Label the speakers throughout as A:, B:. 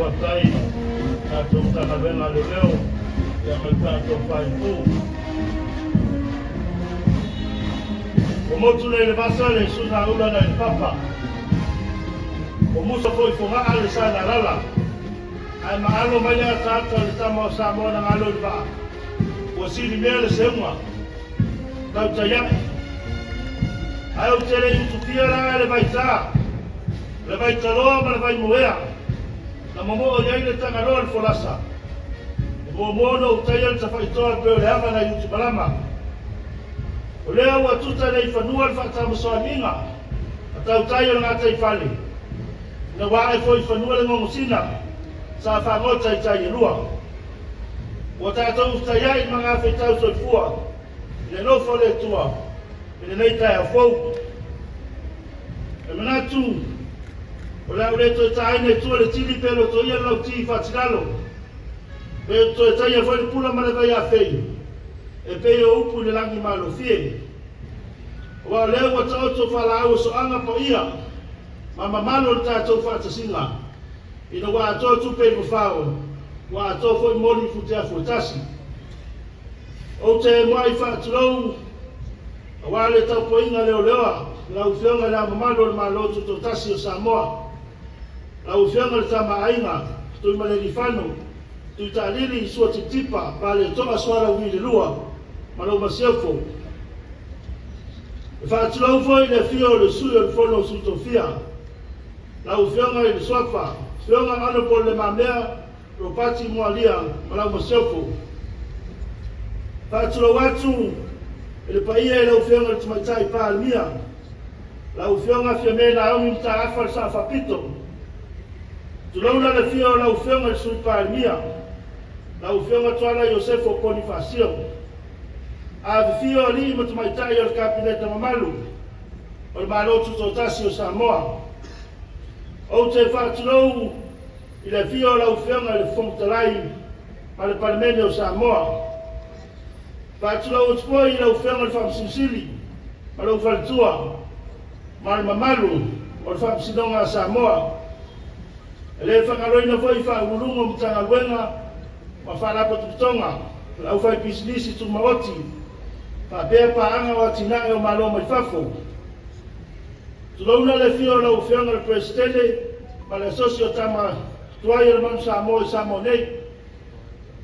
A: whakai tātou takawenga leo ia mai tātou whaipu. O motu le vasa le suna ula na papa. O musa foi fonga ale sana lala. Ai maalo mai a tātou le tamo Samoa na ngalo le va. O siri mea le seunga. Tau taiai. Ai o tere utukia la le vai tā. Le vai taloa ma le vai moea. Na momo o iai le tangaroa le folasa. O mono o taia le tafaitoa pe o le ama na yuti malama. O lea ua tuta nei whanua le whaatamasoaninga. A tau taia le ngātai whale. Na wae foi whanua le ngongosina. Sa whangota i taia rua. O tātou taia i mga whetau soifua. Le nofo le tua. Le nei taia fau. E manatu. O lea ule to tae nei tua le tili pelo to ia lau ti whatinalo. Pe to taia foi le pula mare vai a fei. E pe o upu le langi malo fie. Wa leo wa tauto fala au so anga po ia. Mama malo le tātou whatasinga. Ina wa ato tupe mo whao. Wa ato foi mori futea fuetasi. O te mai whaturou. Wa le tau po inga leo leoa. Lau whionga la mamalo le malo to tasi o Samoa. Lau whionga le tama ainga. Tui maleri whanu. Tui ta lili sua tipa. Pa le toa swara wile lua. Malo masiofo. E whaaturau foi le fio le sui o le fono suto fia. Lau whionga i le swafa. Whionga ano po le mamea. Ro pati mua lia. Malo masiofo. Whaaturau atu. E le paia e lau whionga le tamaitai pa almia. Lau whionga fia mena au ni ta afar sa whapito. Tulauna le fio lau whionga le sui pa almia. Lau whionga tuala Iosefo Bonifasio. A fio ali mo tamaitai o le kapineta mamalu. O le malotu totasi o Samoa. O te whaaturou i le fio lau whionga le whongtalai ma le palemene o Samoa. Whaaturou o tupoi i lau whionga le whamsinsili ma lau whalitua ma le mamalu o le whamsinonga a Samoa. E le whangaroina foi whaurungo mtanga luenga ma whanapa tutonga. Lau whai pisilisi tu maoti. Whabea paanga wa tinae o malo mai whafo. Tulauna le fio lau whionga le presidente ma le sosio tama tuai le manu Samoa i Samoa nei.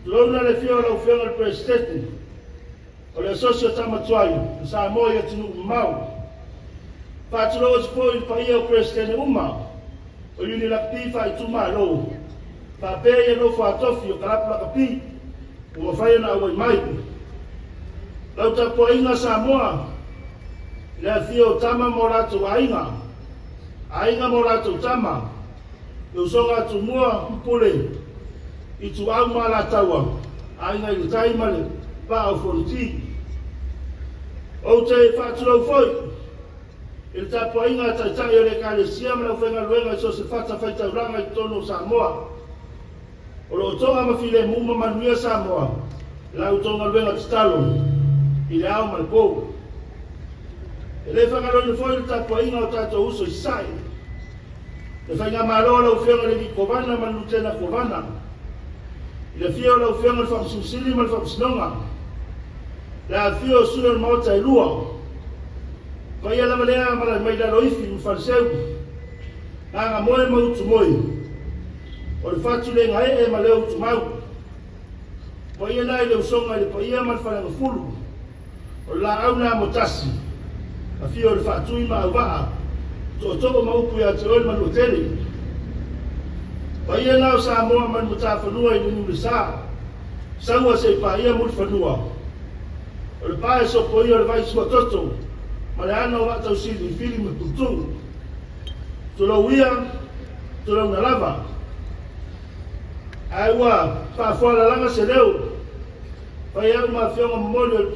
A: Tulauna le fio lau whionga le presidente o le sosio tama tuai i Samoa i atinu mau. Whaatulou o sipo i paia o presidente uma. O yuni lakpi wha i tuma alo. Whabea i no whaatofi o kalapula kapi. O mawhai na awai mai. Lau ta po inga Samoa. Lea fio tama mo rato ainga. Ainga mo rato tama. Leu songa tu mua mpule. I tu au maa la taua. Ainga i tai male. Pa au foruti. O te whaatulou foi. Il ta po inga tai o le kare siam lau whenga luenga i so se whata whaita uranga i tono Samoa. O lo tonga mawhile muma manuia Samoa. Lau tonga luenga titalo. I le au malpo. E le whangaroi foi le tapo inga o tato uso i sai. Le whainga maroa lau whionga le ki kovana ma lutena kovana. I le fio lau whionga le whamsusili ma le whamsinonga. Le a fio suna le maota i lua. Vai ala malea ma la mai da loifi u farseu. Nga moe ma utu moe. O le fatu le ngai e ma leo utu mau. Vai ala i le usonga le paia ma le whananga fulu. O la au na motasi. A fio le whaatui ma au waa. To tobo ma upu ya te oi ma lotele. Paia nao Samoa man muta whanua i nunu le saa. Saua se paia mul whanua. O le pae so po ia le vai sua toto. Ma le ana o atau sili i fili ma tutu. Tulau ia, tulau na lava. Ai wa, whaafuala langa se leo. Pai au ma whionga mamoli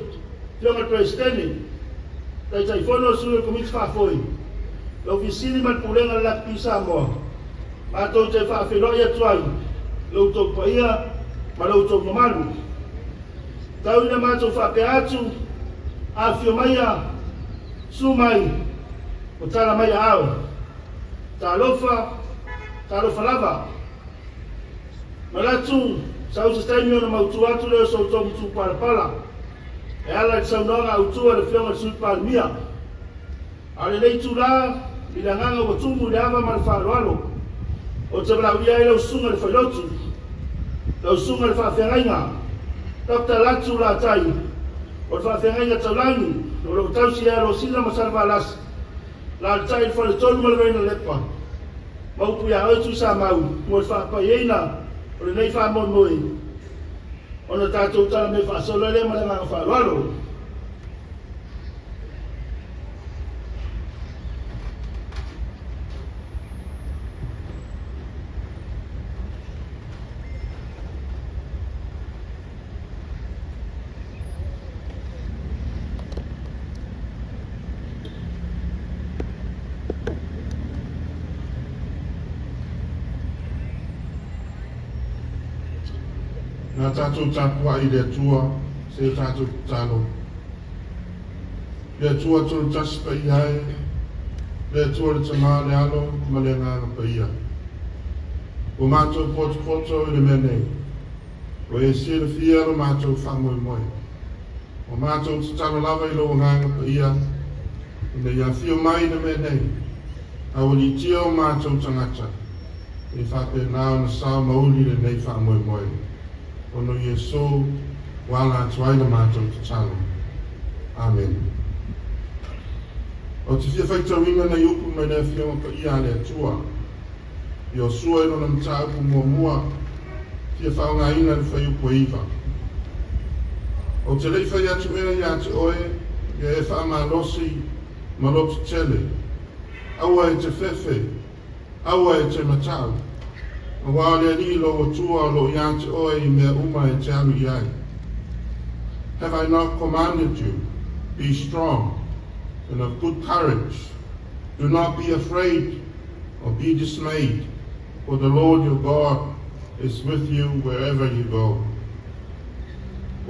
A: whionga presidente. Tai tai whono suru komiti whaafoi. Lau visili man purenga lakpi Samoa. Ma tau te whaafiroi atuai. Lau tau paia, ma lau tau mamalu. Tau ina mātou whaape atu. A whio maia. Sumai. O tala maia au. Ta lofa lava. Malatu, sau se taimi ona mautu atu leo so tomu tu pala. E ala ki sau nonga autua le whionga sui palmia. Ale nei tu la, ila nganga wa tumu le ava ma le wharoalo. O te blau ia ila usunga le whailotu. La usunga le whawhengainga. Dr. Latu la tai. O le whawhengainga taulangi. O le utausi ea lo sila masalva alas. La le tai le whale tolu ma le reina lepa. Maupu ia oitu sa mau. Mo le whapai eina. O le nei whamon moi. O na tātou tala me whaasolo le ma le nganga wharoalo.
B: Nā tātou tāpua I le tua, se tātou tālo. Le tua tolu tasi pa I hae, le tua le tamā le alo, ma le ngāna pa ia. O mātou poto I le mene, o e sia le fia lo mātou whamoe moe. O mātou tālo lava I lo ngāna pa ia, ina ia fio mai le mene, a o li tia o mātou tangata, I whape nāo na sā mauli le nei whamoe moe. Ono Yesu wala tuaina mātou te talo. Amen. O te fia whaitawinga na iupu mai nea whionga pa ia le atua. I o sua ino na mtaupu mua mua, fia whaonga ina le whaiupu iwa. O te lei whai atu ea ia te oe, ia e whaama losi, malotu tele. Aua e te whewhe, aua e te matau. Wale ni lo tua lo yante oi me uma e te alu iai. Have I not commanded you? Be strong and of good courage. Do not be afraid or be dismayed, for the Lord your God is with you wherever you go.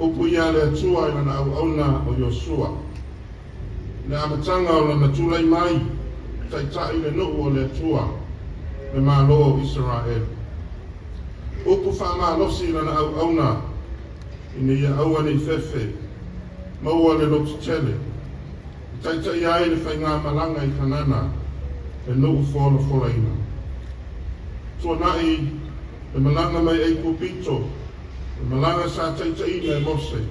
B: Upu ia le tua ina na auna o Yosua. Le amatanga o le matulai mai, taitai le nuhu o le tua, le malo o Israel. Upu whaama losi lana au auna, ina ia aua nei whewhe, maua le lotu tele. Taita ia ai le whai ngā malanga I kanana, e nuku whola whola ina. Tua nai, le malanga mai ei kupito, le malanga sa taita ina e mose,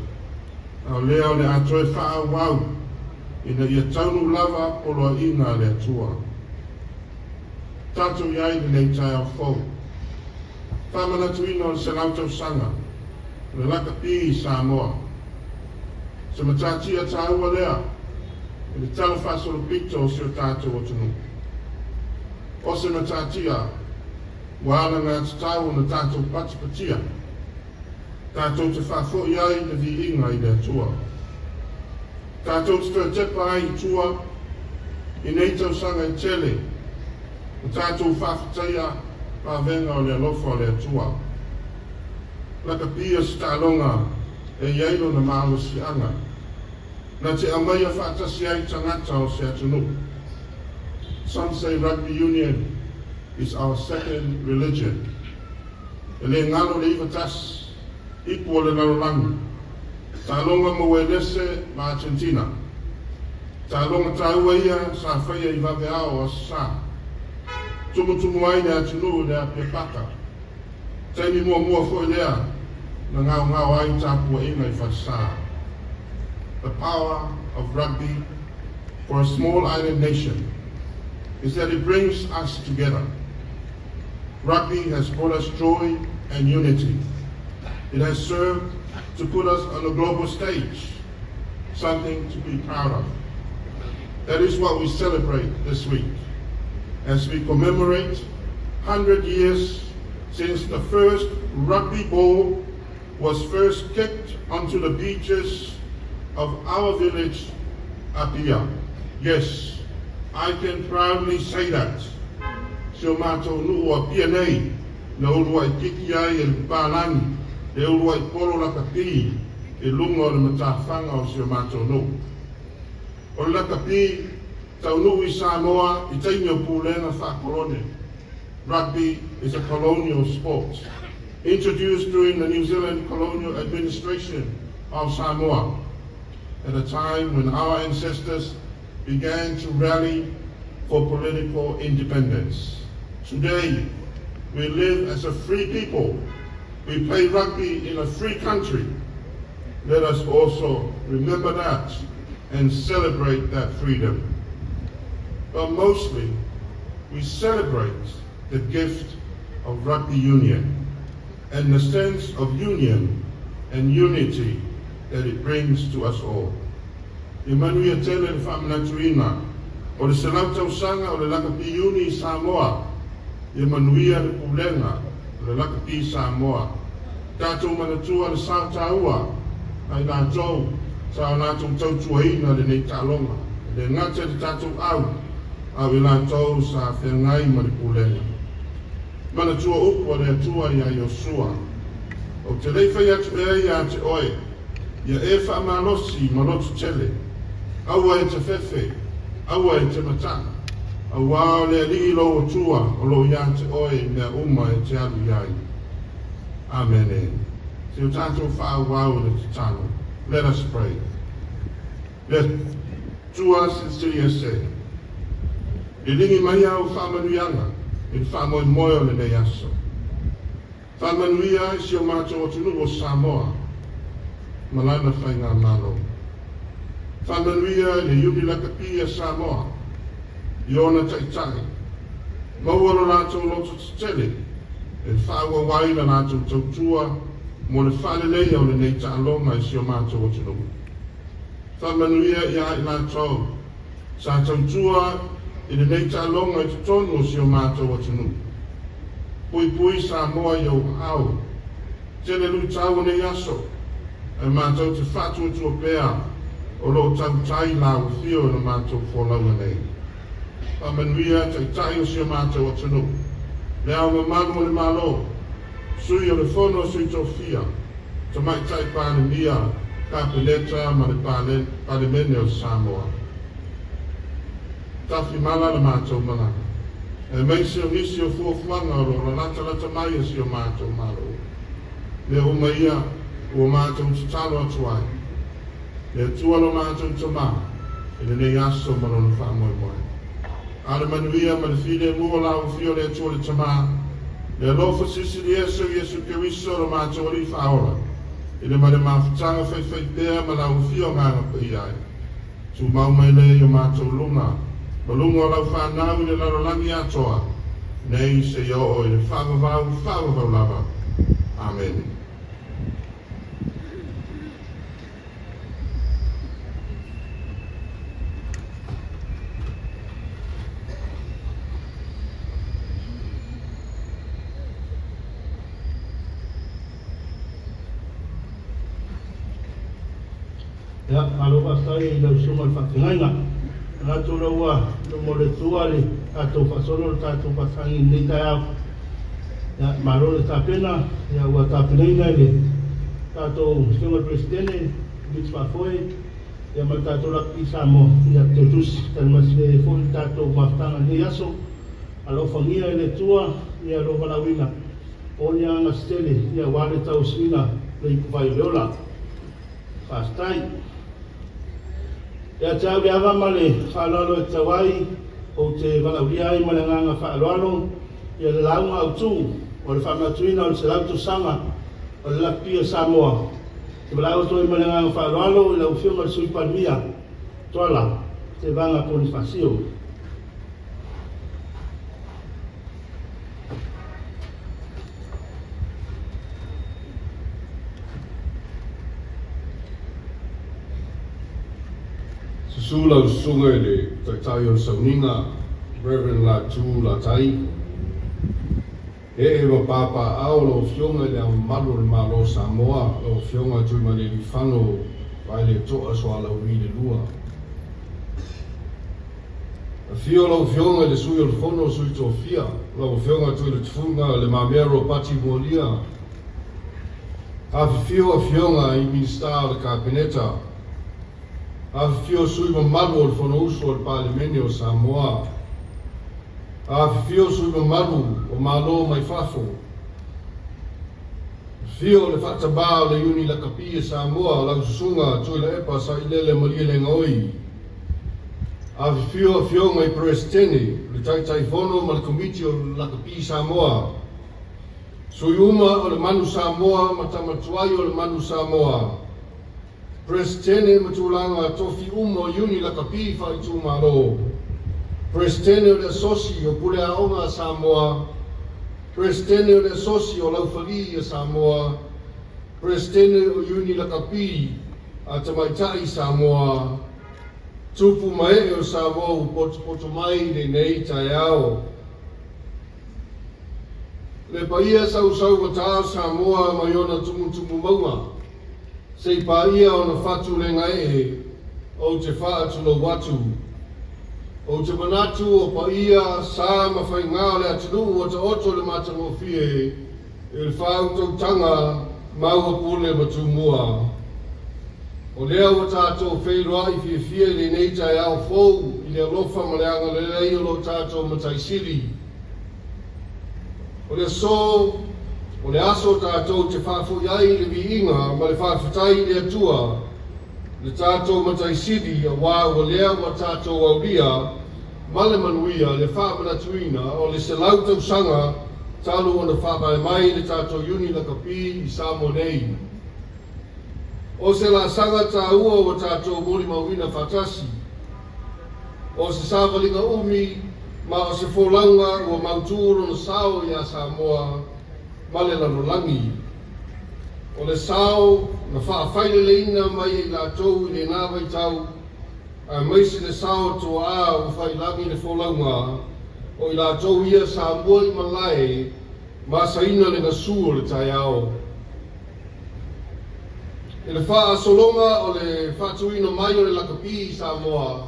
B: au lea le atoe whaa wau, ina ia taunu lava polo ina le atua. Tatou iai le nei tai au fau. Whamana tuino le selautou sanga, le laka pi Samoa. Se matatia tāua lea, e le tala whasolo pito si o tātou o tunu. O se matatia, wāna ngā tatau na tātou patipatia. Tātou te whafo iai le vi inga I le atua. Tātou te tepa ai I tua, I nei tau sanga I tele. Tātou whafataia, Pavenga o le alofa o le atua. Laka pia stalonga e iailo na malo si anga. Na te amaya whaatasi ai tangata o se atunu. Some say rugby union is our second religion. E le ngalo le iwatas, ipu o le larolangu. Talonga mawelese ma Argentina. Talonga taua ia sa whaia I vaveao o sa. Tumu ai ne atunu le a pepaka. Taimi mua foi lea, na ngau ai tāpua inga I whasa. The power of rugby for a small island nation is that it brings us together. Rugby has brought us joy and unity. It has served to put us on a global stage, something to be proud of. That is what we celebrate this week, as we commemorate 100 years since the first rugby ball was first kicked onto the beaches of our village, Apia. Yes, I can proudly say that. Sio mātou nuu Apia nei, na urua I kiki ai e pālangi, e urua I poro laka pi, e lunga o le matawhanga o sio mātou nuu. O le laka pi, tau nuu I Samoa, I taimi o pūlena whakorone. Rugby is a colonial sport. introduced during the New Zealand colonial administration of Samoa, at a time when our ancestors began to rally for political independence. Today, we live as a free people. We play rugby in a free country. Let us also remember that and celebrate that freedom. But mostly, we celebrate the gift of rugby union and the sense of union and unity that it brings to us all. I manuia tele le whamanatuina, o le sanga o le lakapi uni Samoa, I manuia le pulenga o le lakapi Samoa. Tātou manatua le sao tāua, ai nā tau, sao nātou tau tuaina le nei tālonga, le ngate le tātou au i nā tau sa whengai ma le pulenga. Manatua upua le atua i a Yosua, o te leifai atu e ia te oe, ia e whaamalosi malotu tele, aua e te whewhe, aua e te mata, aua o le alii lo o tua o lo ia te oe mea uma e te alu iai. Amen. Te o tātou whaawau le te tano. Let us pray. Let to us sincerely say, e ringi mai au whamanuianga, e whamoe moe o le nei aso. Whamanuia e si o mātou o tunu o Samoa, malana whainga malo. Whamanuia e le iuni lakapi a Samoa, i ona taitai. Mauaro rātou loto tele, e whaua waila rātou tautua, mo le whalelei au le nei tālonga e si o mātou o tunu. Whamanuia i ai rātou, sa tautua i le nei tālonga e tonu o si o mātou o tunu. Pui pui Samoa i au au, tele lui tau nei aso, e mātou te whātua tua pēa, o lo tau tai la o fio na mātou wholaunga nei. Whamanuia tai o si o mātou o tunu. Le au mamaru o le malo, sui o le whono sui tō fia, ta mai tai pāne mia, ka peleta ma le pāne mene o Samoa. Tafi mala le mātou mana. E meisi o nisi o fuafuanga o lo lata mai o si o mātou malo. Le umaia o mātou te talo atu ai. Le tualo mātou te mā, e le nei aso malono whaamoe moe. Ale manuia ma le fide mua la o fio le tuale te mā. Le lofa sisi di Yesu Keriso lo mātou li whaola. I le mare mawhitanga whai pēa ma la o fio ngāna pai ai. Tu mau mai le o mātou lunga. Malunga o lau whanau i le larolangi atoa. Nei se i o i le whawavau lava. Amen.
A: Ya, alo pastai lau sunga whakingainga. Nā tūra ua, no mo le tuare, tātou whasono, tātou pasangi nei tai au. Ya, maro le tāpena, ya ua tāpenaina le tātou sunga presidente, Bits Mafoe, ya ma tātou laki Samoa, ya te tusi, tan masle fōi tātou maftanga nei aso, alo whangia le tua, ya lo malawina, o ni anga stele, ya wale tau swina, le ikuvai leola. Pastai. Ya tau le awa male whaalalo e tawai o te walauria ai malanganga whaalalo ia le launga au tū o le whamatuina o le se lautu sanga o le lakpia Samoa. Te walau to i malanganga whaalalo i lau whiunga le sui palmia toala te vanga Bonifasio.
C: Sulau sungai le tai o sauninga, Reverend la tu la tai. E wa papa au lo fionga le malu le malo Samoa, lo fionga tui mani li whano vai le toa soa lau ri le lua. A fio lo fionga le sui o le whono sui tō fia, lo fionga tui le tufunga le mamero pati molia. A fio a fionga i ministar le kabineta, a fio sui mamaru o le whono uso o le palimene o Samoa. A fio sui mamaru o malo mai fafo. Fio le whatabao le uni la kapia Samoa lau susunga tui la epa sa ilele malia le ngoi. A fio ngai Prestene le tai fono ma le komiti o la kapia Samoa. Suyuma o le manu Samoa ma tamatuai o le manu Samoa. Prestene matulanga tofi o uni la kapia whai tūmaro. Prestene o le asosi o pule aonga Samoa. Prestene o le asosi o laufali a Samoa. Prestene o uni la kapi a tamaitai Samoa. Tupu mai o Samoa u poto mai le nei tai ao. Le paia sau wata Samoa mai ona tumu maua. Sei paia o na whatu le ngai o te whaatulo watu. O te manatu o paia sa mawhai ngā le atinu o te oto le matangofie e le whautautanga maua pule matumua. O lea o tātou whairoa i whiawhia le neitai au fōu i le alofa ma le anga le lei o lo tātou mataisiri. O le so, o le aso tātou te whawhoi le viinga ma le whawhatai le atua. Le tātou mataisiri a wā o lea o tātou au ria male manuia le whaamanatuina o le selau tausanga talu o na whaapai mai le tātou uni la kapi i Samoa nei. O se la sanga tā ua o tātou mori mauina whatasi. O se sāwalinga umi ma o se fōlanga o mautūro na sao i a Samoa ma le lanolangi. O le sao na whaafaile leina mai i la tau i le nāwai tau a maisi le sao to a o whailangi le fōlaunga o i la tau ia Samoa i malai ma saina le nasu o le tai ao. E le wha solonga o le whatuina mai o le lakapi i Samoa.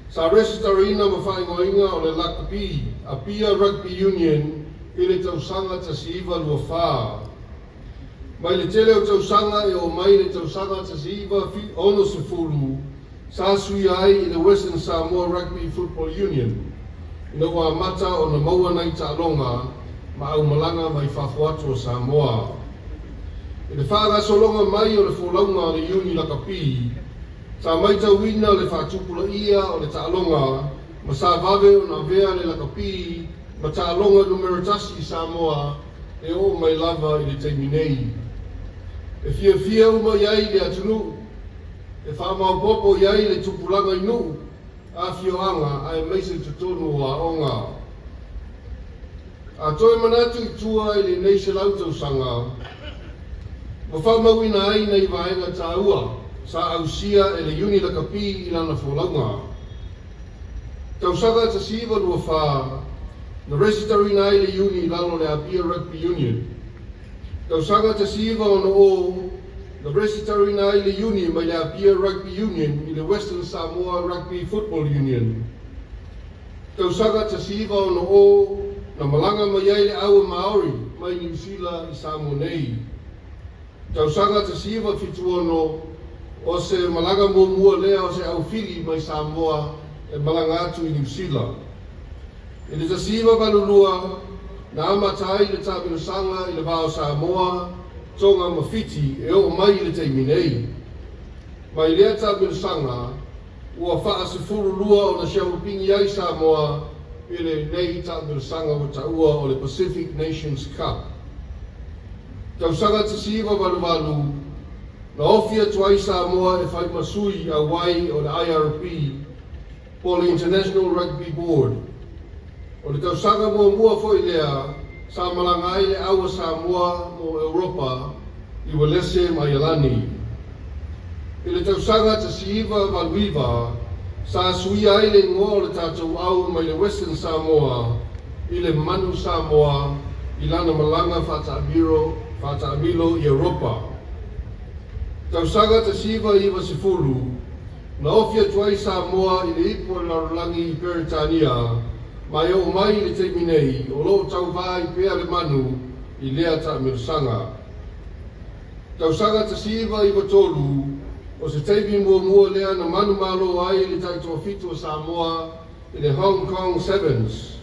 C: Sa resitarina ma whaingoinga o le lakapi a Pia Rugby Union i le tausanga ta siiva lua wha. Mai le tele o tausanga e o mai le tausanga ta siiva ono se furu sa sui ai i le Western Samoa Rugby Football Union. Ina wa mata o na maua nai ta alonga ma au malanga mai whafuatu o Samoa. I le whaanga solonga mai o le fōlaunga o le uni la kapi, sa mai tauina o le whaatupula ia o le taalonga, ma sa vave o na vea le la kapi, ma taalonga numeratasi i Samoa, e o mai lava i le teiminei. E fia uma iai le atunu, e whaamau popo iai le tupulanga inu, a fioanga ai meise tutonu o a onga. A toi manatu i tua i le neise lautausanga, ma whamauina ai nei vaenga tā ua, sa ausia e le uni la kapi i lana fōlaunga. Tausanga ta siva lua wha, na resitari nai le uni lalo le Apia Rugby Union. Tausanga ta siva ona o, na resitari nai le uni mai le Apia Rugby Union i le Western Samoa Rugby Football Union. Tausanga ta siva ona o, na malanga mai ai le aua Maori mai New Zealand i Samoa nei. Tausanga ta siva fituono o se malanga mua lea o se aufili mai Samoa e malanga atu i New Zealand. I le ta siva valulua na amatai le taminusanga i le vao Samoa tonga mawhiti e o mai i le teiminei. Mai lea taminusanga ua wha se furulua o na siamupingi ai Samoa i le nei taminusanga o taua o le Pacific Nations Cup. Tausanga ta siva walu na ofia tuai Samoa e whai masui a wai o le IRP po le International Rugby Board. O le tausanga mua foi lea sa malanga ai le aua Samoa mo Europa i walese mai alani. I le tausanga ta siva waluiva sa sui ai le ngō le tātou au mai le Western Samoa i le manu Samoa i lana malanga Whataamilo i Europa. Tausanga ta siva iwa sifuru, na ofia tuai Samoa i le ipo larulangi i Peritania, mai o mai le teiminei, o lo tau vai pea le manu i lea ta mirusanga. Tausanga ta siva iwa tolu, o se teimi mua lea na manu malo ai le taitoa fitu Samoa i le Hong Kong Sevens.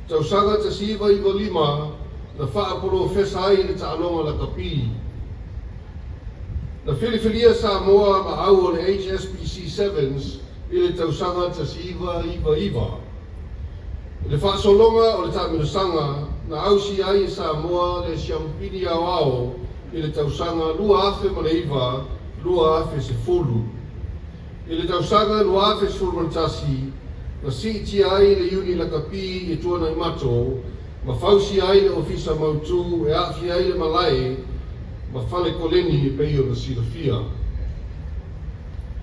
C: Tausanga ta siva iwa lima, na whaaporo whesa ai le ta'alonga la kapi. Na whiliwhilia Samoa ma au o le HSBC 7s i le tausanga ta si iwa. Le whaasolonga o le tāminasanga na ausi ai e Samoa le siampini au i le tausanga lua afe ma le iwa, lua afe se fulu. I le tausanga lua afe se fulu mantasi, na siiti ai le iuni la kapi e tuana i mato, ma fausi ai le ofisa mautu e afi ai le malai, ma fale koleni i peio na silafia.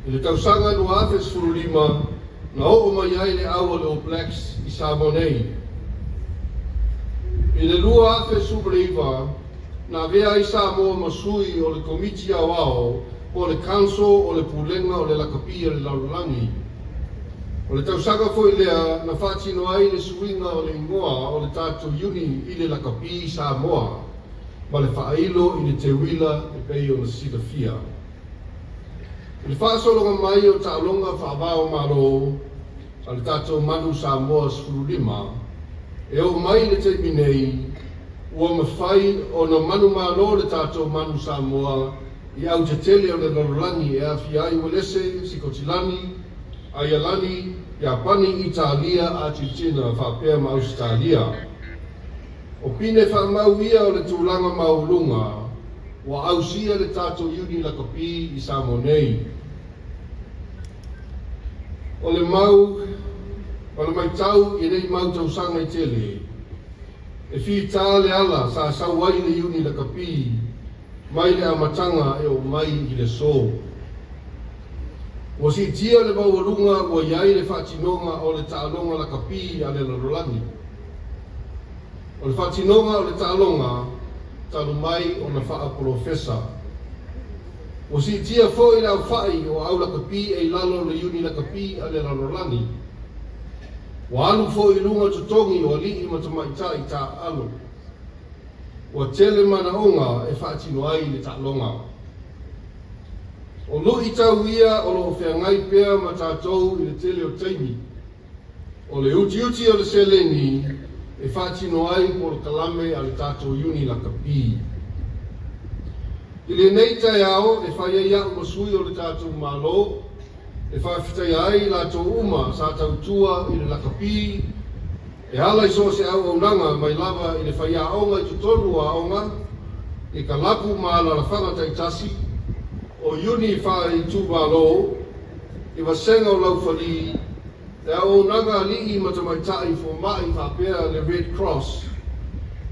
C: I le tausanga lua afe se fulu lima, na o mai ai le aua le All Blacks i Samoa nei. I le lua afe subreiva, na vea i Samoa masui o le komiti au o le council o le pulenga o le lakapia le laulangi. O le tausanga foi lea na whatino ai le suinga o le ingoa o le tātou uni i le lakapi i Samoa, ma le whaeilo i le te wila e pei o na silafia. I le whaasolonga mai o ta'alonga whaavao maro a le tātou manu Samoa sfurulima, e o mai le te minei, ua mawhai o na manu malo le tātou manu Samoa i au te tele o le lorolangi e awhi ai walese, Sikotilani, Aialani, Japani, Italia, Argentina, whapea ma Australia. O pine whamau ia o le tūlanga maulunga, wa ausia le tātou uni la kapi i Samoa nei. O le mai tau i nei mau tausanga i tele, e whi tā le ala sa sauai le uni la kapi, mai le amatanga e o mai i le so. O si tia le mauarunga o iai le whatinonga o le ta'alonga la kapi a le lorolangi. O le whatinonga o le ta'alonga, tanu mai o na whaaprofesa. O si tia fo i lau whai o au la kapi e lalo le uni la kapi a le lorolangi. O alu fo i lunga tutongi o li i matamaita i ta alu. O tele mana onga e whaatino ai le ta'alonga. O lo i tau ia o lo whiangai pēr ma tātou i le tele o teimi. O le uti o le seleni e whaatino ai po le kalame a le tātou uni la kapi. I le nei tai ao e whaia ia umasui o le tātou malo, e whawhitai ai la tō uma sa tautua i le la kapi, e hala i so se au aunanga mai lava i le whaia aonga i tutonu a aonga, e ka lapu ma la whanga tai tasi, o uni whae i tūmalo, i wasenga o laufali, e au nanga li i matamaitai fo mai whapea le Red Cross,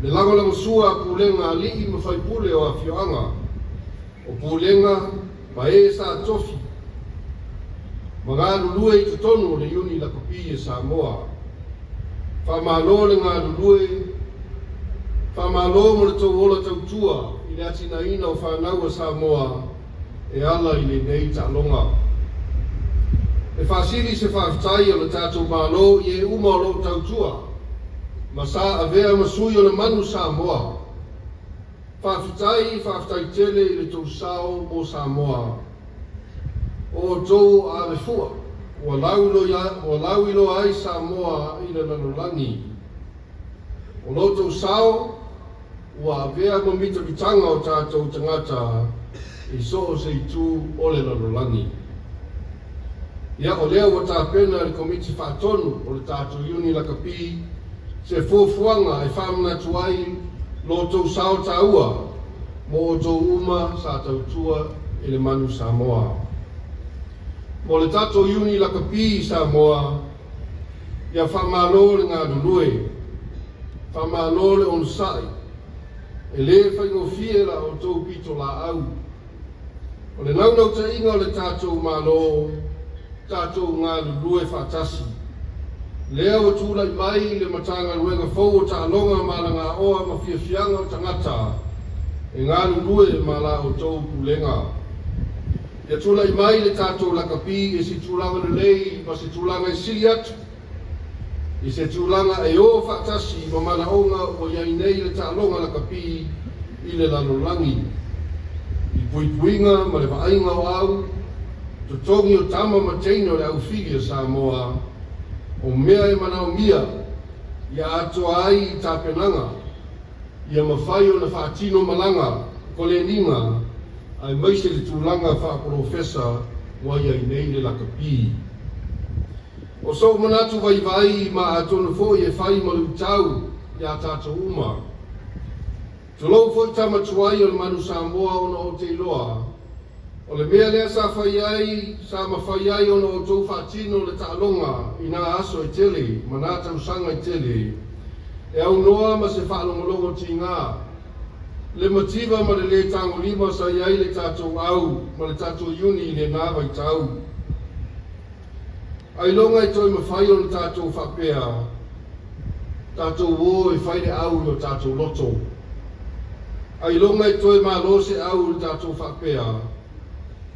C: le langolango sua pulenga li i mawhaipule o a whioanga, o pulenga ma e sa tofi, mga lulue i tutonu le uni la kapi e Samoa, whamalo le ngā lulue, whamalo mo le tau ola tautua i le atina ina o whanau a Samoa, e ala i le nei ta'alonga. E whasiri se whawhitai o le tātou malo i e uma o lo tautua, ma sa avea masui o le manu Samoa. Whawhitai tele i le tau sao o Samoa. O tau ave fua, o lauilo ai Samoa i le lanolangi. O lo tau sao, o avea mamita bitanga o tātou tangata, i so o se itu o le lanolangi. Ia o lea wa tāpena le komiti whaatonu o le tātou uni la kapi, se fuafuanga e whamanatu ai lo tau sao taua, mo o tau uma sa tautua i le manu Samoa. Mo le tātou uni la kapi i Samoa, ia whamalo le ngā lulue, whamalo le onsai, e le whaingofie la o tau pito la au. O le naunau ta inga o le tātou malo, tātou ngā lulue whātasi. Lea o tūlai mai le matanga luenga fau o ta'alonga ma la ngā oa ma whiawhianga o tangata, e ngā lulue ma la o tau pulenga. Ia tūlai mai le tātou la kapi e si tūlanga le lei ma se tūlanga i sili atu. I se tūlanga e o whātasi ma mana onga o iai nei le ta'alonga la kapi i le lanolangi. I puipuinga ma le vaainga o au, tutongi o tama ma teino le au whigia Samoa, o mea e mana o mia, ia atoa ai i tāpenanga, ia mawhai o na whaatino malanga, ko le ninga, ai maise le tūlanga whaaprofesa, wai ai nei le laka pī. O so manatu vai ma atonu fo e whai malu tau, ia tātou uma. Tulou fo i tamatuai o le manu Samoa ona o te iloa, o le mea lea sa mawhai ai ona o tau whaatino le ta'alonga i nā aso e tele, ma nā tausanga i tele, e au noa ma se whaalongolongo ti ngā. Le mativa ma le tango lima sa iai le tātou au, ma le tātou iuni le nāwai tau. Ai longa i toi mawhai o le tātou whapea, tātou wō e whaire au o tātou loto. Ai longa i toi mā lose au le tātou whapea,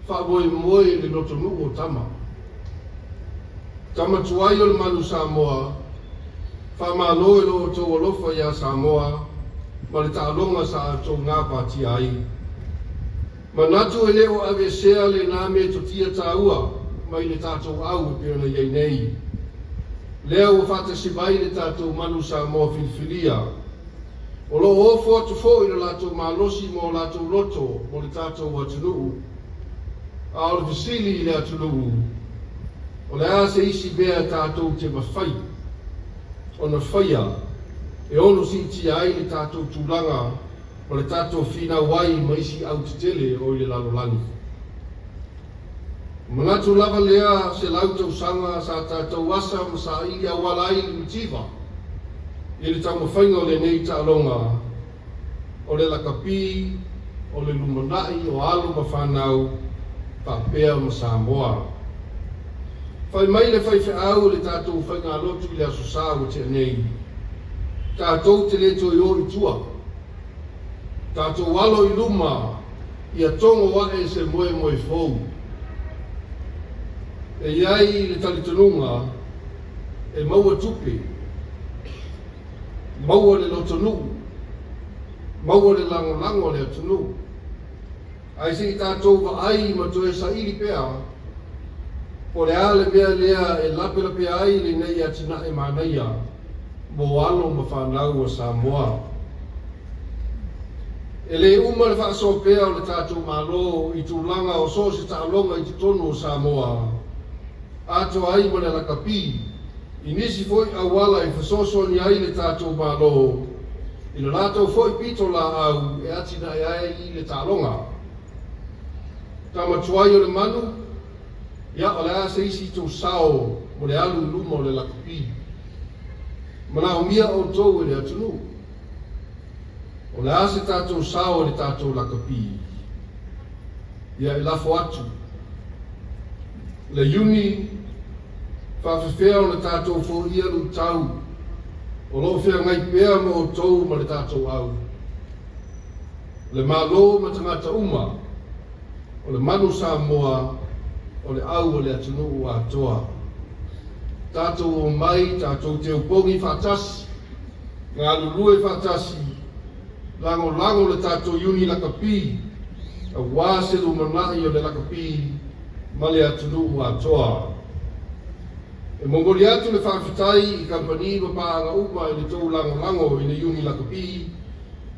C: whamoe moe le loto nuko tama. Tama tuai o le manu Samoa, whamaloe lo tō alofa ia Samoa, ma le ta'alonga sa tō ngā pāti ai. Ma natu e leo ave sea le nā me to tia tāua, mai le tātou au e peona iei nei. Leo o whātasibai le tātou manu Samoa Filifilia. O lo ofo atu fo i le lātou mālosi mo lātou loto mo le tātou atunuu. A o le visili i le atunuu. O le a se isi bea tātou te mawhai. O na whaia, e ono si ti ai le tātou tūlanga, o le tātou whina wai ma isi au te tele o i le lalolani. Manatu lava lea se lautau sanga sa tātou asa ma sa ili awalai le mitiva. I le tau mawhainga o le nei ta'alonga, o le lakapi, o le lumanai, o alo ma whanau, pāpea ma Samoa. Whai mai le whai whiau le tātou whainga lotu i le asosa o te nei. Tātou te le toi o i tua. Tātou walo i luma, i a tongo wae se moe moe fōu. E iai le talitanunga, e maua tupe, maua le lotonu, maua le lango le atunu. Ai se i tātou wa ai ma toe sa ili pea, o le ale mea lea e lape ai le nei atina e manaia, mo alo ma whanau a Samoa. E le uma le whaaso pea o le tātou malo i tūlanga o so se ta'alonga i te tonu o Samoa. Ato ai ma le lakapi, i nisi foi awala i whasoso ni ai le tātou malo, i le lātou foi pito la au e atina e ai i le ta'alonga. Tama tuai o le manu, ia o le a se isi tō sao mo le alu luma o le lakapi. Mana o mia o tōu e le atunu. O le a se tātou sao e le tātou lakapi. Ia e lafo atu. Le iuni, whawhawhea o le tātou fo ia lu tau. O lo whea ngai pēa mo o tōu ma le tātou au. Le malo ma tangata uma. O le manu Samoa, o le au o le atunu o atoa. Tātou o mai, tātou te upongi whatasi, ngā lulue whatasi, lango le tātou iuni lakapi, a wāselu manai o le lakapi, ma le atunu o atoa. E mongoli atu le whawhitai i kampani ma pāanga uma i le tōu lango i le iuni lakapi,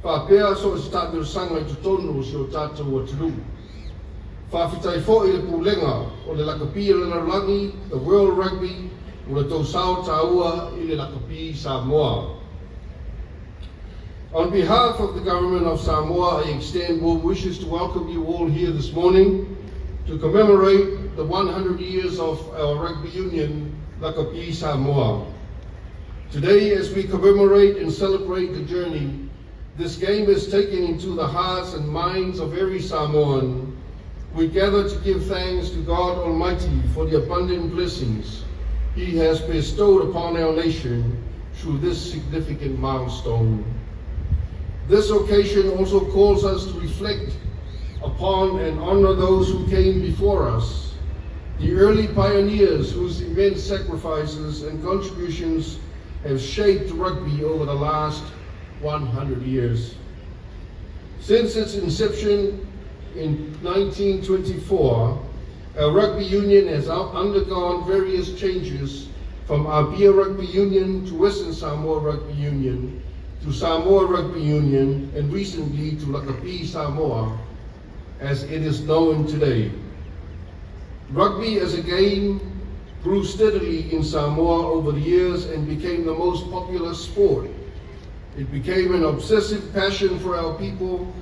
C: whapea so e tātou sanga i tutonu o si o tātou atunu. Whawhitai fo i le pūlenga o le lakapi o le narulangi, the World Rugby, o le tau sao taua i le lakapi Samoa. On behalf of the government of Samoa, I extend warm wishes to welcome you all here this morning to commemorate the 100 years of our rugby union, Lakapi Samoa. Today, as we commemorate and celebrate the journey, this game is taken into the hearts and minds of every Samoan. We gather to give thanks to God Almighty for the abundant blessings He has bestowed upon our nation through this significant milestone. This occasion also calls us to reflect upon and honor those who came before us, the early pioneers whose immense sacrifices and contributions have shaped rugby over the last 100 years. Since its inception in 1924, our rugby union has undergone various changes from Abia Rugby Union to Western Samoa Rugby Union to Samoa Rugby Union, and recently to Rugby Samoa, as it is known today. Rugby as a game grew steadily in Samoa over the years and became the most popular sport. It became an obsessive passion for our people,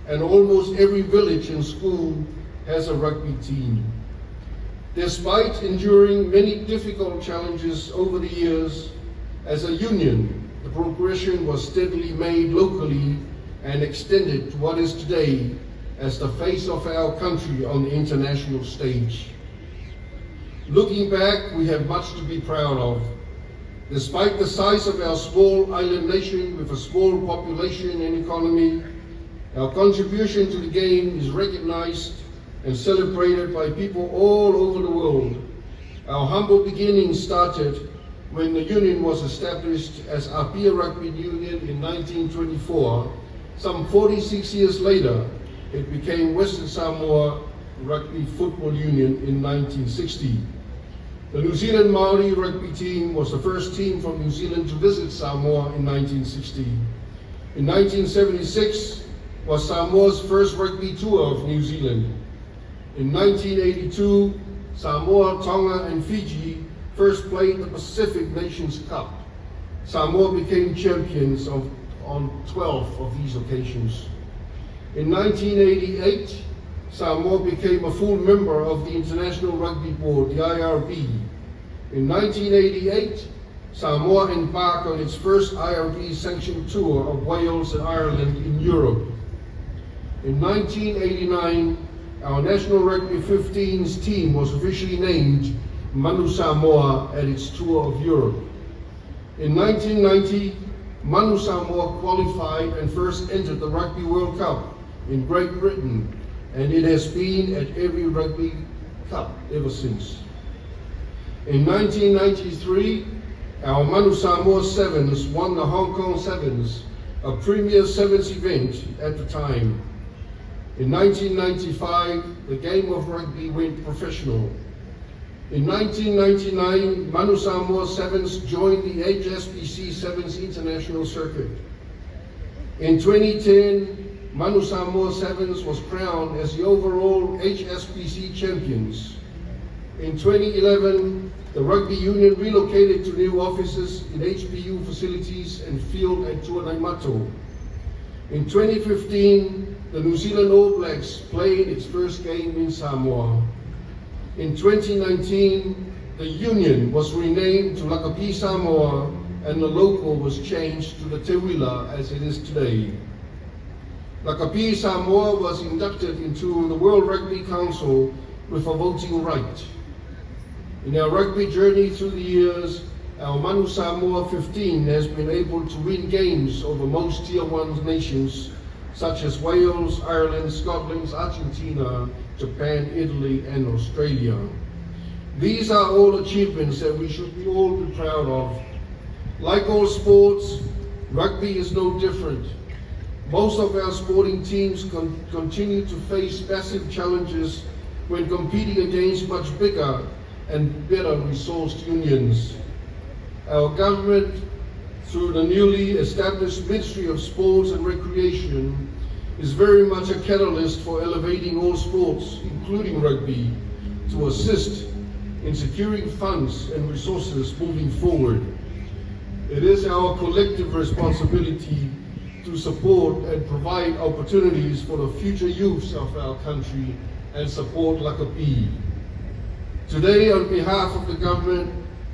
C: and almost every village and school has a rugby team. Despite enduring many difficult challenges over the years, as a union, the progression was steadily made locally and extended to what is today as the face of our country on the international stage. Looking back, we have much to be proud of. Despite the size of our small island nation with a small population and economy, our contribution to the game is recognized and celebrated by people all over the world. Our humble beginnings started when the union was established as Apia Rugby Union in 1924. Some 46 years later, it became Western Samoa Rugby Football Union in 1960. The New Zealand Māori rugby team was the first team from New Zealand to visit Samoa in 1960. In 1976 was Samoa's first rugby tour of New Zealand. In 1982, Samoa, Tonga and Fiji first played the Pacific Nations Cup. Samoa became champions on 12 of these occasions. In 1988, Samoa became a full member of the International Rugby Board, the IRB. In 1988, Samoa embarked on its first IRB-sanctioned tour of Wales and Ireland in Europe. In 1989, our National Rugby 15s team was officially named Manu Samoa at its tour of Europe. In 1990, Manu Samoa qualified and first entered the Rugby World Cup in Great Britain, and it has been at every Rugby Cup ever since. In 1993, our Manu Samoa Sevens won the Hong Kong Sevens, a premier sevens event at the time. In 1995, the game of rugby went professional. In 1999, Manu Samoa Sevens joined the HSBC Sevens International Circuit. In 2010, Manu Samoa Sevens was crowned as the overall HSBC champions. In 2011, the Rugby Union relocated to new offices in HPU facilities and field at Tuanaimato. In 2015, the New Zealand All Blacks played its first game in Samoa. In 2019, the Union was renamed to Rugby Samoa and the logo was changed to the Te Wila as it is today. Rugby Samoa was inducted into the World Rugby Council with a voting right. In our rugby journey through the years, our Manu Samoa 15 has been able to win games over most Tier 1 nations such as Wales, Ireland, Scotland, Argentina, Japan, Italy and Australia. These are all achievements that we should all be proud of. Like all sports, rugby is no different. Most of our sporting teams continue to face massive challenges when competing against much bigger and better resourced unions. Our government, through the newly established Ministry of Sports and Recreation, is very much a catalyst for elevating all sports, including rugby, to assist in securing funds and resources moving forward. It is our collective responsibility to support and provide opportunities for the future youths of our country and support Rugby. Today, on behalf of the government,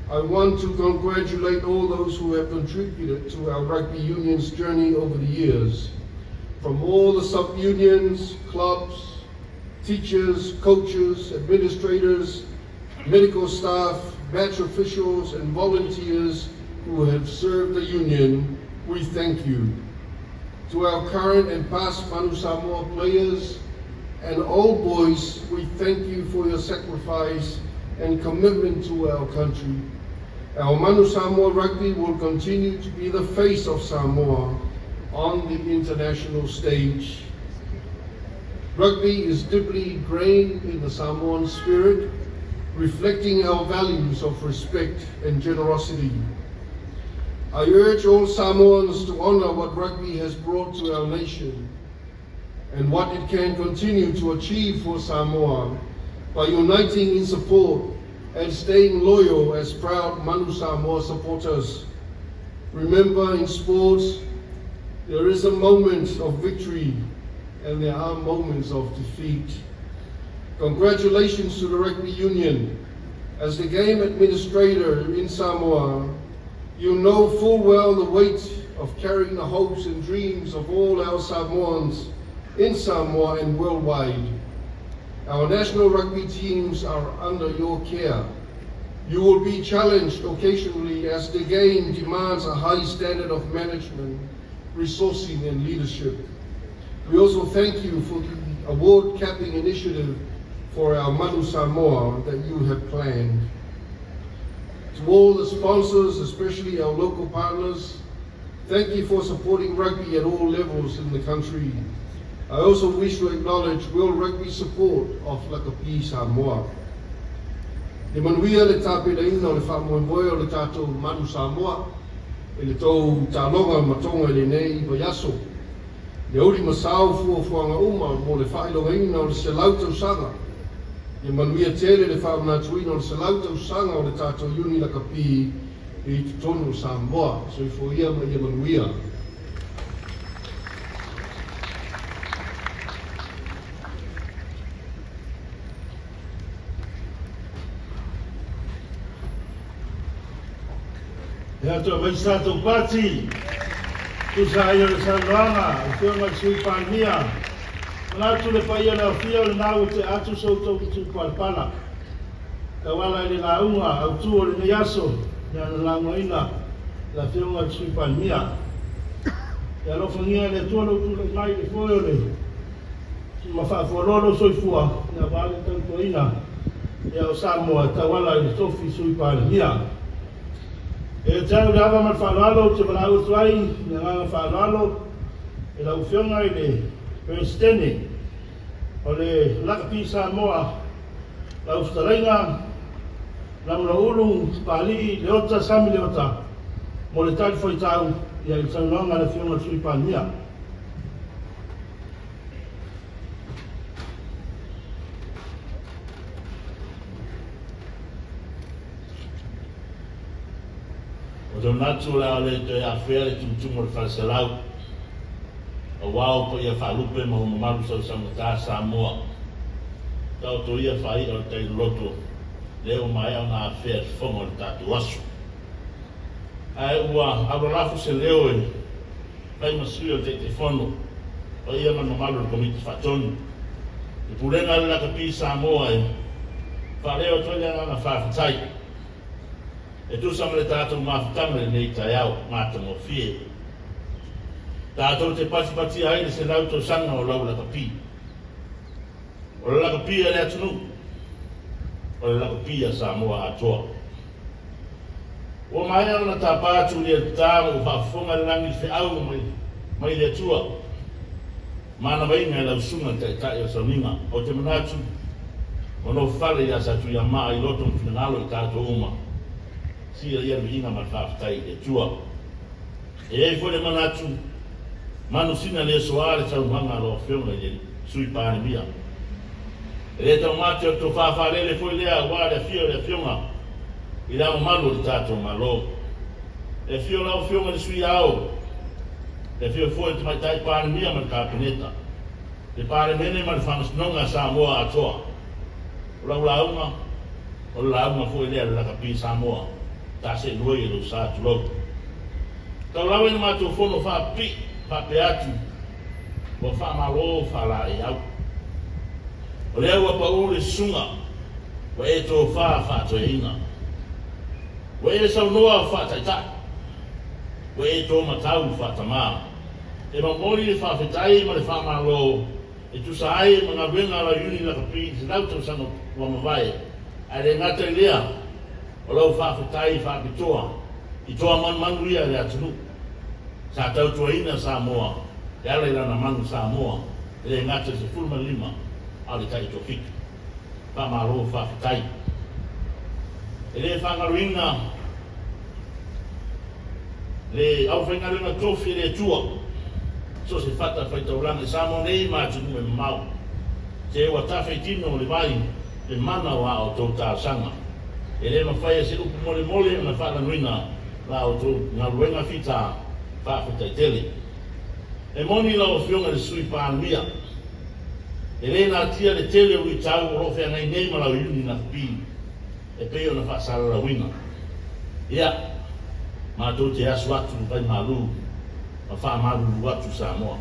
C: I want to congratulate all those who have contributed to our rugby union's journey over the years. From all the sub-unions, clubs, teachers, coaches, administrators, medical staff, match officials, and volunteers who have served the union, we thank you. To our current and past Manu Samoa players and old boys, we thank you for your sacrifice and commitment to our country. Our Manu Samoa Rugby will continue to be the face of Samoa on the international stage. Rugby is deeply ingrained in the Samoan spirit, reflecting our values of respect and generosity. I urge all Samoans to honor what rugby has brought to our nation and what it can continue to achieve for Samoa by uniting in support and staying loyal as proud Manu Samoa supporters. Remember, in sports, there is a moment of victory and there are moments of defeat. Congratulations to the Rugby Union. As the game administrator in Samoa, you know full well the weight of carrying the hopes and dreams of all our Samoans in Samoa and worldwide. Our national rugby teams are under your care. You will be challenged occasionally as the game demands a high standard of management, resourcing and leadership. We also thank you for the award capping initiative for our Manu Samoa that you have planned. To all the sponsors, especially our local partners, thank you for supporting rugby at all levels in the country. I also wish to acknowledge World Rugby support of Lakapi Samoa. E manuia le tāpiraina o le whamoemoe o le tātou Manu Samoa, e le tau tālonga matonga le nei i Yaso. Le ori masao fuafuanga uma mo le whailongaina o le selautau sanga. E manuia tele le whaamnatuina o le selautau sanga o le tātou Uni Lakapi i tutonu Samoa. So i fo ia ma ia manuia.
A: Ya to mai sa to pati tu sa ia le sananga o te mai sui palmia na tu le pai na fia le na te atu so to tu palpala ka wala le la unga au tu o le yaso ya la ngoina la fia mai sui palmia ya lo fungia le tu lo tu le mai le foio le ma fa forolo so fua ya vale tanto ina ya o Samoa ta wala le tofi sui palmia. E tau lava mal whanalo te manau tuai, ni nganga whanalo, e lau whionga i le Peristene, o le Lakapi Samoa, lau starainga, lau na ulu, pali, le ota, sami le ota, mo le tali foi tau, i a i tau nonga le whionga sui palmia. O tau natu la le te awhea le tumutumu le whalaselau. O wao po ia whalupe mo maru sau sanga tā Samoa. Tau to ia whai o te loto. Leo mai au nga awhea te whongo le tātu asu. Ai ua auralafu se leo e. Pai masui o te whono. O ia manu maru le komiti whatonu. I purenga le Lakapi Samoa e. Whaleo toile nga whawhitai. E tu sama le tātou mawhitanga le nei tai au, mātamo fie. Tātou te pati haere se lautou sanga o lau Lakapi. O le Lakapi a le atunu. O le Lakapi a Samoa atoa. O mai au na tāpātu le tāma o whaafonga le langi whi au mai le atua. Mana mainga lau sunga te tai o sauninga. O te manatu, o no whale i asatu i a maa i loto mwhinangalo i tātou uma. Sia ia ina ma whaafitai e tua. E ei fwere manatu, manu sina le soare tau manga lo whionga i sui pāre mia. E le tau mate o to whaafarele fwere lea wāre fio le whionga i ramo malu le tātou malo. E fio lau whionga le sui au. E fio fwere te mai tai pāre mia ma le kāpeneta. E pāre mene ma le whangasnonga Samoa atoa. O lau launga, o launga fwere lea le Lakapi Samoa. Ta se loi e lo sa tulo. Tau lawe ni mātou whono whaapi, whape atu, o whamaro whala e au. O lea ua pa ure sunga, o e tō whaato e ina. O e sau noa whaataitai, o e tō matau whaatamā. E mamori e whaafetai ma le whamaro, e tu sa ai mga wenga la Uni Lakapi, se lautau sanga wa mawai, a le ngata lea, o lau whaafetai whaapitoa, i toa manuia le atunu. Sa tau tuaina Samoa, e ale rana manu Samoa, e le ngata se fulma lima, ale tai tofiki. Whamaro whaafetai. E le whangaruinga, le au whainga renga tofi le tua. So se fata whaitauranga Samoa nei mātunu e mau. Te ua tawhai tino le vai le mana wa o tō tāsanga. E le mawhai se upu mole mole na whaka nuina la o tō ngā ruenga whita whawhitai tele. E moni la o whionga le sui pānumia. E le nā tia le tele ui tau o rofe angai nei malau iuni na pi. E peo na whaasara la wina. Ia, mātou te asu atu vai malu, ma wha malu atu Samoa.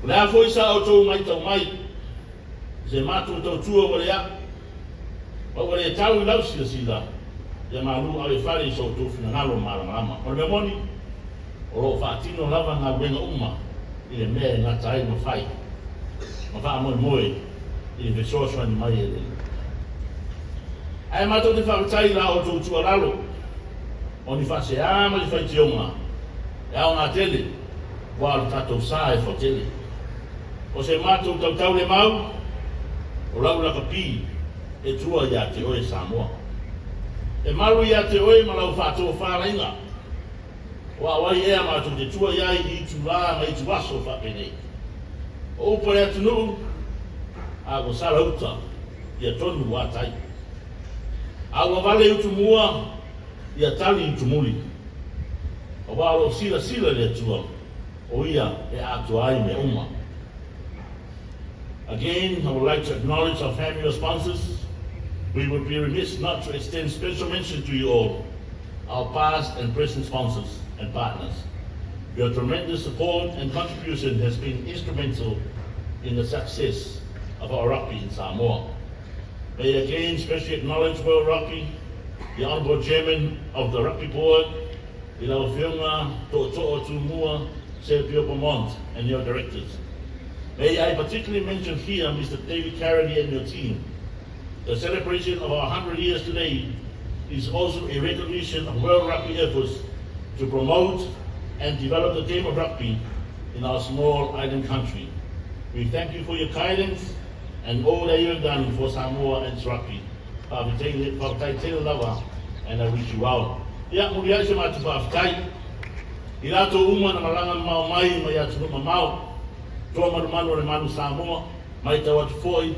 A: Le a foi sa o tō mai tau mai, se mātou tau tua wale a, o wale e tau I lau sila sila, ia malu au e whare so tō whina ngalo marama. O le moni, o lo whaatino lava ngā wenga uma, I le mea ngā tai ma whai, ma wha moe moe, I le vesoaswa ni mai e le. Ai mātou te whakatai la o tō tua lalo, o ni whase ama li whai tionga, e au ngā tele, wa alu tātou sā e whotele. O se mātou tau le mau, o lau laka pi, e tua ia te oe Samoa. E maru ia te oe ma lau whātou whārainga, o awai ea mātou te tua ia I tu rā ma I tu waso whapenei. O upo ea tunu, a ko sara uta, ia tonu wātai. A ua vale utu mua, ia tali utu muli. O wālo sila sila le tua, o ia e atu ai me uma. Again, I would like to acknowledge our family sponsors. We would be remiss not to extend special mention to you all, our past and present sponsors and partners. Your tremendous support and contribution has been instrumental in the success of our rugby in Samoa. May I again especially acknowledge World Rugby, the Honourable Chairman of the Rugby Board, Ilau Whionga, To'oto'o Tumua, Sergio Beaumont, and your directors. May I particularly mention here Mr. David Carradine and your team. The celebration of our 100 years today is also a recognition of World Rugby efforts to promote and develop the game of rugby in our small island country. We thank you for your guidance and all that you have done for Samoa and its rugby. Whawhitai lava, and I wish you well. Ia muri ai se matu whawhitai. I rato uma na maranga mau mai mai atu numa mau. Toa marumano le manu Samoa, mai tau atu foi.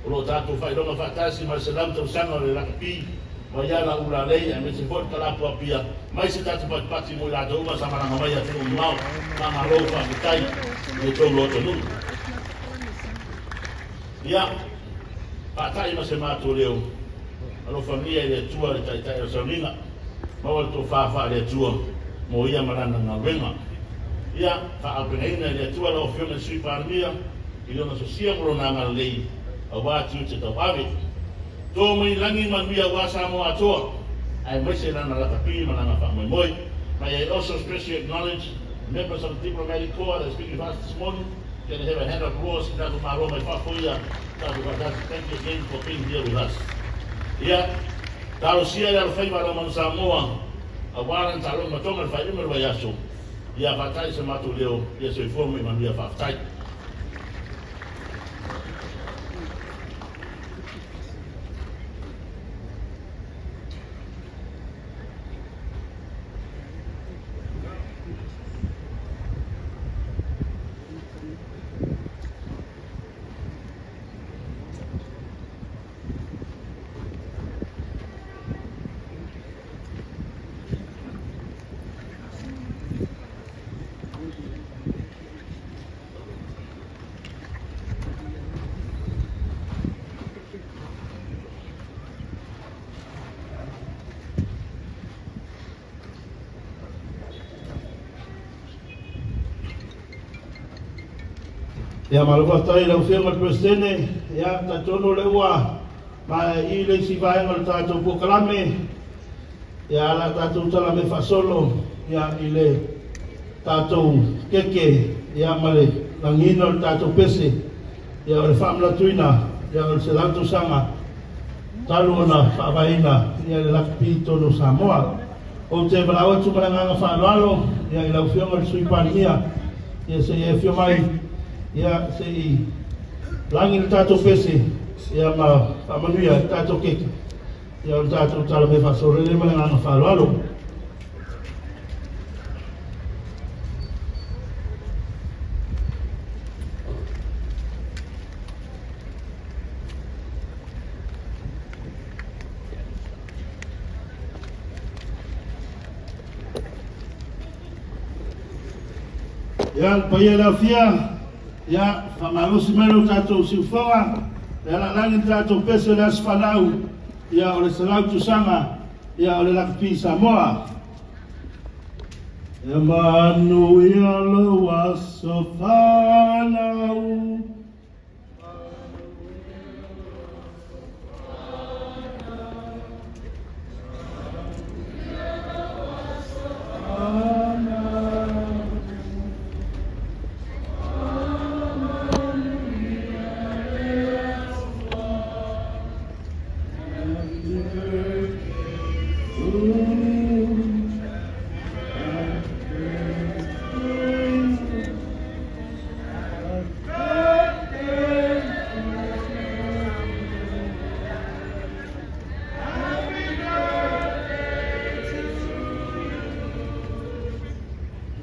A: O lo tātou whaironga whatasi mai se lam tau sanga le rakapi. Mai ala ura lei, a me se fort kalapu apia. Mai se tātou pati mo I rato uma sa maranga mai atu numa mau. Mama lo whawhitai, me tau loto numa. Ia, whatai ma se mātou leo. Alo familia I le tua le taitai o sauninga. Maua tō whawha le tua, mo ia marana ngā wenga. Ia, whaapengaina le tua lau whionga sui whāramia, I lona so sia morona ngā lei, a wātiu te tau awe. Tō mai langi manuia wā Samoa atoa, ai maise nana rakapi mananga whamoe moi. May I also especially acknowledge members of the diplomatic corps that are speaking with us this morning. Can I have a hand of applause in that of my Roma Whafoia. Thank you again for being here with us. Ia, taro sia ia whai mara manu Samoa, a waran taro matonga whai umeru ai aso. Ia whatai se matu leo, ia se uiformu I manuia whawhitai. Ia malua tai lau whionga presidene, ia tatono le ua, ma I le si vaenga le tātou pukalame, ia la tātou talame whasolo, ia I le tātou keke, ia ma le langino le tātou pese, ia o le whamla tuina, ia o le se latu sanga, talu ona whaavaina, ia le lakpi tono Samoa. O te malawa tumaranganga whaaloalo, ia I lau whionga le sui pānia, ia se e whiomai, ia se I langi le tātou pese, ia ma whamanuia le tātou keke, ia o le tātou tala me whasore le malanganga whaaloalo. Ya paya la fia ya famarosi melo tato siufonga ya la langin tato peso la sfalau ya ole salau tusanga ya ole Rugby Samoa Emmanuel was so falau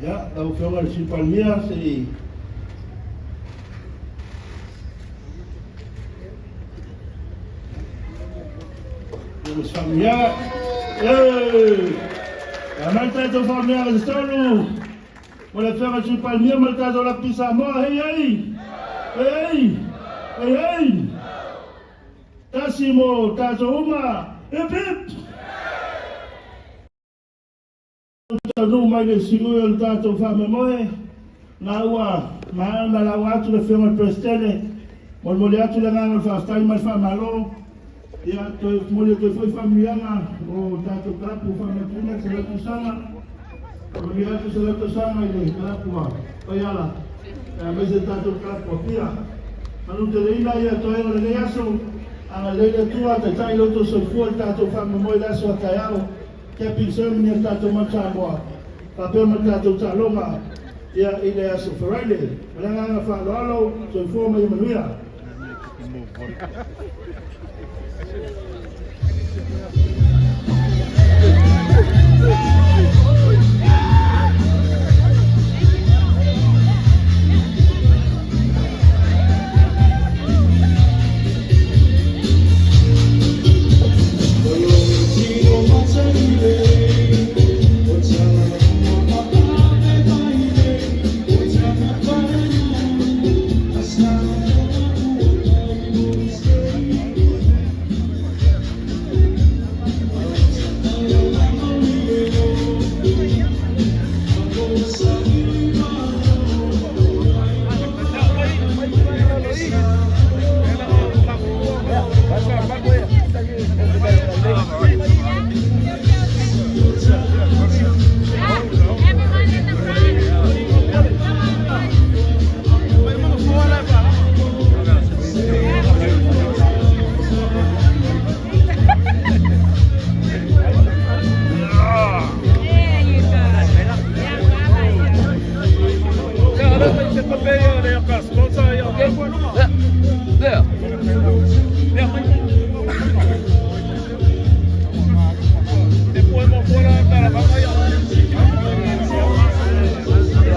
A: ya lau whionga le sipalmia se Vamos familiar. La malta de familiar de stolu. Wala faire je pas mieux malta de Rugby Samoa. Hey. Tasimo, Tazoma. Epip. No mai le sigo el tato fame moe. Na ua, na la watu le faire prestene. Mon moliatu le ngana fa stai mal fa malo. Ya to mole to foi familiana o tato krapu familia se le tusana familia se le tusana ile krapu oyala a veces tato krapu pia anu te leila ya to era le yaso a leila tua te tai lo to so fu tato familia mo la so tayao ke pinsen ni tato machamo pa pe mo tato talonga ya ile yaso ferale malanga fa lo so fu mo manuia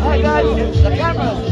D: Hi guys, the camera.